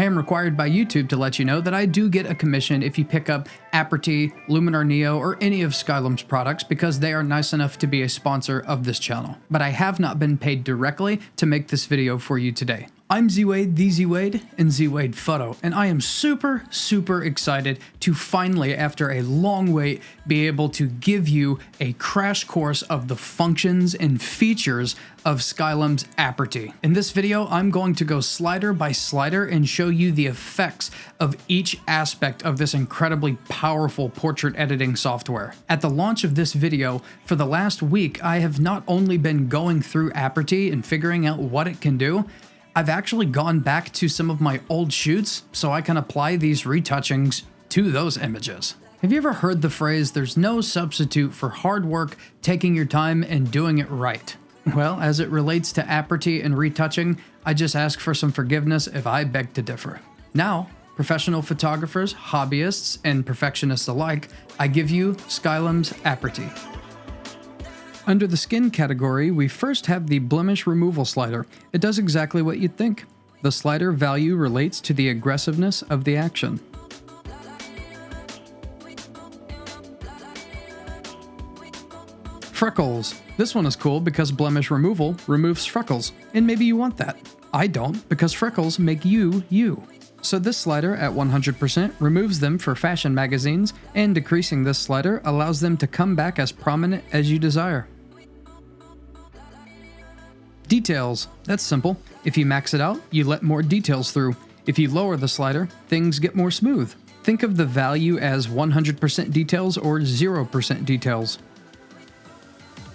am required by YouTube to let you know that I do get a commission if you pick up Aperty, Luminar Neo, or any of Skylum's products because they are nice enough to be a sponsor of this channel. But I have not been paid directly to make this video for you today. I'm 𝑧Wade, the 𝑧Wade, and 𝑧Wade Photo, and I am super excited to finally, after a long wait, be able to give you a crash course of the functions and features of Skylum's Aperty. In this video, I'm going to go slider by slider and show you the effects of each aspect of this incredibly powerful portrait editing software. At the launch of this video, for the last week, I have not only been going through Aperty and figuring out what it can do, I've actually gone back to some of my old shoots so I can apply these retouchings to those images. Have you ever heard the phrase, there's no substitute for hard work, taking your time, and doing it right? Well, as it relates to Aperty and retouching, I just ask for some forgiveness if I beg to differ. Now, professional photographers, hobbyists, and perfectionists alike, I give you Skylum's Aperty. Under the skin category, we first have the blemish removal slider. It does exactly what you'd think. The slider value relates to the aggressiveness of the action. Freckles. This one is cool because blemish removal removes freckles, and maybe you want that. I don't, because freckles make you, you. So this slider at 100% removes them for fashion magazines, and decreasing this slider allows them to come back as prominent as you desire. Details. That's simple. If you max it out, you let more details through. If you lower the slider, things get more smooth. Think of the value as 100% details or 0% details.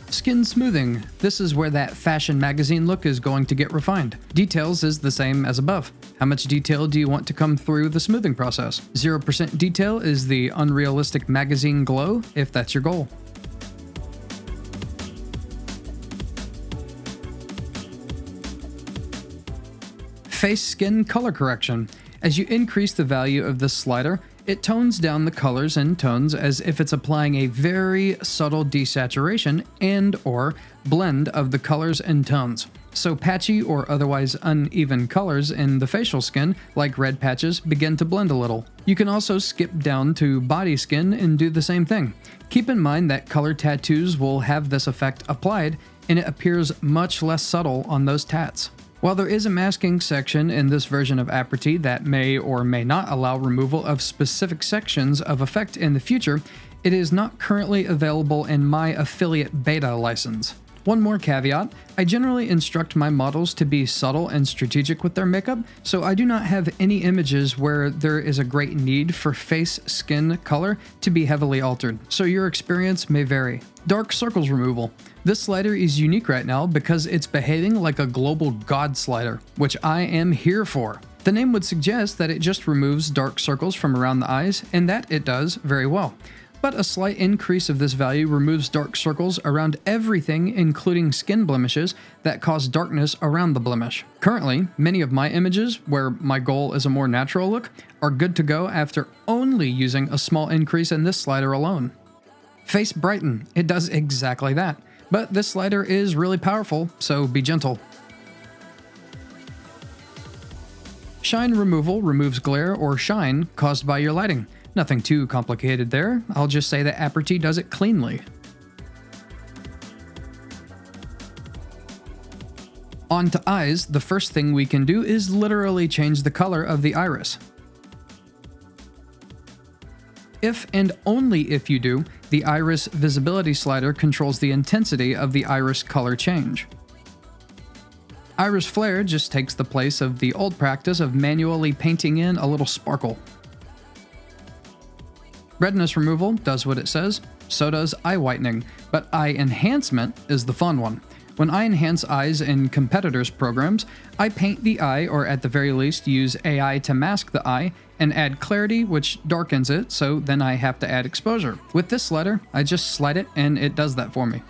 Skin smoothing. This is where that fashion magazine look is going to get refined. Details is the same as above. How much detail do you want to come through the smoothing process? 0% detail is the unrealistic magazine glow, if that's your goal. Face skin color correction. As you increase the value of this slider, it tones down the colors and tones as if it's applying a very subtle desaturation and/or blend of the colors and tones. So patchy or otherwise uneven colors in the facial skin, like red patches, begin to blend a little. You can also skip down to body skin and do the same thing. Keep in mind that color tattoos will have this effect applied, and it appears much less subtle on those tats. While there is a masking section in this version of Aperty that may or may not allow removal of specific sections of effect in the future, it is not currently available in my affiliate beta license. One more caveat, I generally instruct my models to be subtle and strategic with their makeup, so I do not have any images where there is a great need for face skin color to be heavily altered, so your experience may vary. Dark circles removal. This slider is unique right now because it's behaving like a global god slider, which I am here for. The name would suggest that it just removes dark circles from around the eyes, and that it does very well. But a slight increase of this value removes dark circles around everything, including skin blemishes that cause darkness around the blemish. Currently, many of my images, where my goal is a more natural look, are good to go after only using a small increase in this slider alone. Face brighten. It does exactly that. But this slider is really powerful, so be gentle. Shine removal removes glare or shine caused by your lighting. Nothing too complicated there. I'll just say that Aperty does it cleanly. On to eyes, the first thing we can do is literally change the color of the iris. If and only if you do, the iris visibility slider controls the intensity of the iris color change. Iris flare just takes the place of the old practice of manually painting in a little sparkle. Redness removal does what it says, so does eye whitening, but eye enhancement is the fun one. When I enhance eyes in competitors' programs, I paint the eye, or at the very least use AI to mask the eye, and add clarity, which darkens it, so then I have to add exposure. With this slider, I just slide it and it does that for me.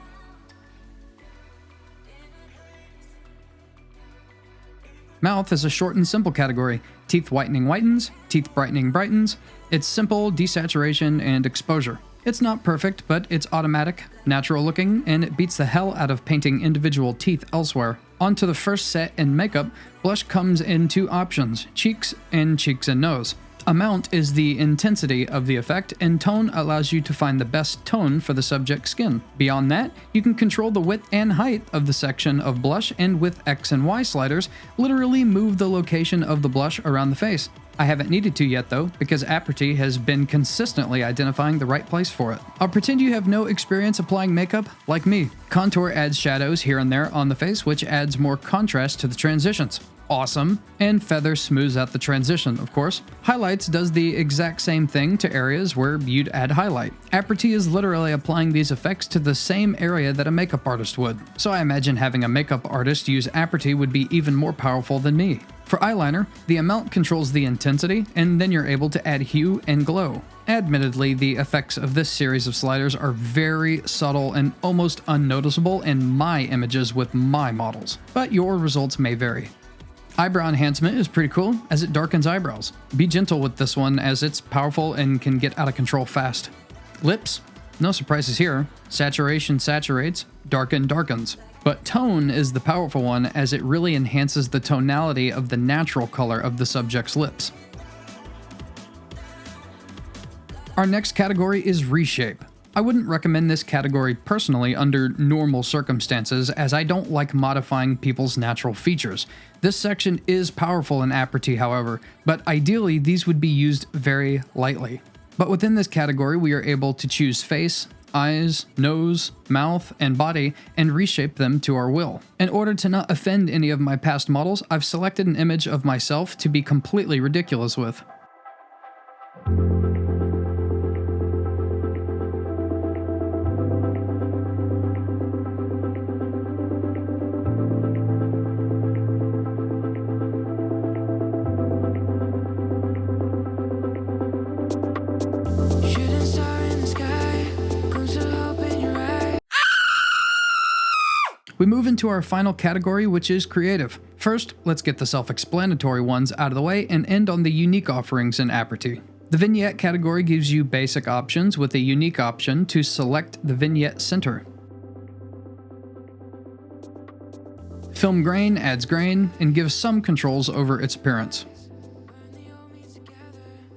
Mouth is a short and simple category. Teeth whitening whitens, teeth brightening brightens. It's simple, desaturation, and exposure. It's not perfect, but it's automatic, natural looking, and it beats the hell out of painting individual teeth elsewhere. Onto the first set in makeup, blush comes in two options, cheeks and nose. Amount is the intensity of the effect, and tone allows you to find the best tone for the subject's skin. Beyond that, you can control the width and height of the section of blush, and with X and Y sliders, literally move the location of the blush around the face. I haven't needed to yet though, because Aperty has been consistently identifying the right place for it. I'll pretend you have no experience applying makeup like me. Contour adds shadows here and there on the face, which adds more contrast to the transitions. Awesome. And Feather smooths out the transition, of course. Highlights does the exact same thing to areas where you'd add highlight. Aperty is literally applying these effects to the same area that a makeup artist would. So I imagine having a makeup artist use Aperty would be even more powerful than me. For eyeliner, the amount controls the intensity, and then you're able to add hue and glow. Admittedly, the effects of this series of sliders are very subtle and almost unnoticeable in my images with my models, but your results may vary. Eyebrow enhancement is pretty cool, as it darkens eyebrows. Be gentle with this one, as it's powerful and can get out of control fast. Lips, no surprises here. Saturation saturates, darken darkens. But tone is the powerful one, as it really enhances the tonality of the natural color of the subject's lips. Our next category is reshape. I wouldn't recommend this category personally under normal circumstances, as I don't like modifying people's natural features. This section is powerful in Aperty, however, but ideally these would be used very lightly. But within this category, we are able to choose face, eyes, nose, mouth, and body, and reshape them to our will. In order to not offend any of my past models, I've selected an image of myself to be completely ridiculous with. We move into our final category, which is creative. First, let's get the self-explanatory ones out of the way and end on the unique offerings in Aperty. The vignette category gives you basic options with a unique option to select the vignette center. Film grain adds grain and gives some controls over its appearance.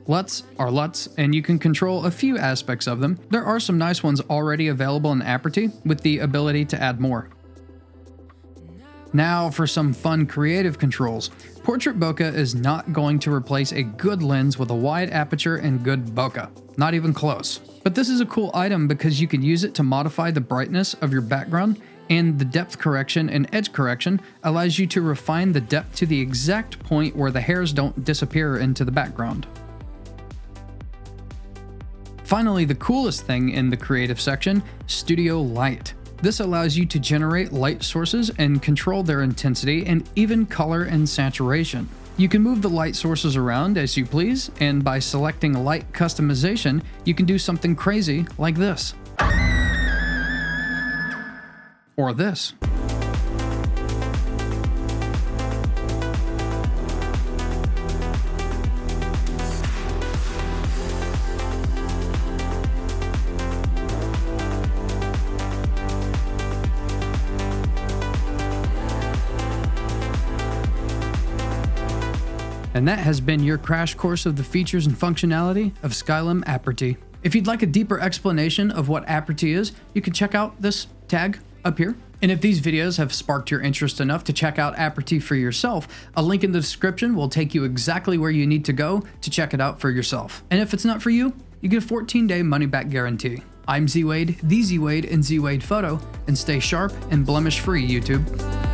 LUTs are LUTs, and you can control a few aspects of them. There are some nice ones already available in Aperty, with the ability to add more. Now for some fun creative controls. Portrait bokeh is not going to replace a good lens with a wide aperture and good bokeh. Not even close. But this is a cool item because you can use it to modify the brightness of your background, and the depth correction and edge correction allows you to refine the depth to the exact point where the hairs don't disappear into the background. Finally, the coolest thing in the creative section, Studio Light. This allows you to generate light sources and control their intensity and even color and saturation. You can move the light sources around as you please, and by selecting light customization, you can do something crazy like this. Or this. And that has been your crash course of the features and functionality of Skylum Aperty. If you'd like a deeper explanation of what Aperty is, you can check out this tag up here. And if these videos have sparked your interest enough to check out Aperty for yourself, a link in the description will take you exactly where you need to go to check it out for yourself. And if it's not for you, you get a 14-day money-back guarantee. I'm Z Wade, the Z Wade and Z Wade Photo, and stay sharp and blemish-free, YouTube.